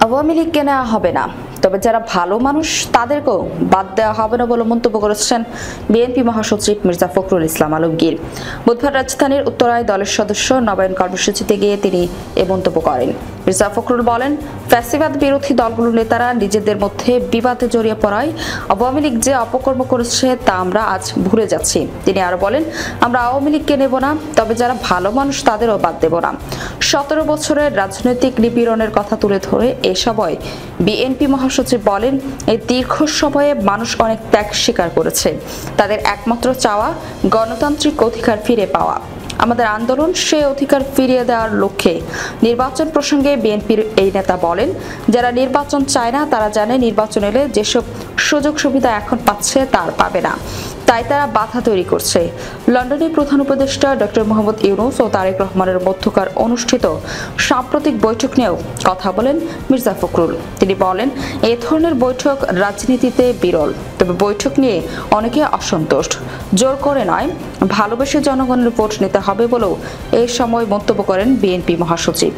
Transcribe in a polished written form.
আওয়ামী লীগকে নেওয়া হবে না, তবে যারা ভালো মানুষ তাদেরকেও বাদ দেওয়া হবে না বলে মন্তব্য করেছেন বিএনপি মহাসচিব মির্জা ফখরুল ইসলাম আলমগীর। বুধবার রাজধানীর উত্তরায় দলের সদস্য নবায়ন কর্মসূচিতে গিয়ে তিনি এ মন্তব্য করেন। মির্জা ফখরুল বলেন, ফ্যাসিবাদ বিরোধী দলগুলোর নেতারা নিজেদের মধ্যে বিবাদে জড়িয়ে পড়ায় আওয়ামী লীগ যে অপকর্ম করেছে তা আমরা আজ ভুলে যাচ্ছি। তিনি আরো বলেন, আমরা আওয়ামী লীগকে নেব না, তবে যারা ভালো মানুষ তাদেরও বাদ দেব না। 17 বছরের রাজনৈতিক নিপীড়নের কথা তুলে ধরে এ সময় বিএনপি মহাসচিব বলেন, এই দীর্ঘ সময়ে মানুষ অনেক ত্যাগ স্বীকার করেছে। তাদের একমাত্র চাওয়া গণতান্ত্রিক অধিকার ফিরে পাওয়া। আমাদের আন্দোলন সেই অধিকার ফিরিয়ে দেওয়ার লক্ষ্যে। নির্বাচন প্রসঙ্গে বিএনপির এই নেতা বলেন, যারা নির্বাচন চায় না তারা জানে নির্বাচন এলে যেসব সুযোগ সুবিধা এখন পাচ্ছে তার পাবে না, তাই তারা বাধা তৈরি করছে। লন্ডনের প্রধান উপদেষ্টা ডক্টর মোহাম্মদ ইউনূস ও তারেক রহমানের মধ্যকার অনুষ্ঠিত সাম্প্রতিক বৈঠক নিয়েও কথা বলেন মির্জা ফখরুল। তিনি বলেন, এই ধরনের বৈঠক রাজনীতিতে বিরল, তবে বৈঠক নিয়ে অনেকে অসন্তুষ্ট। জোর করে নয়, ভালোবেসে জনগণের ভোট নিতে হবে বলেও এই সময় মন্তব্য করেন বিএনপি মহাসচিব।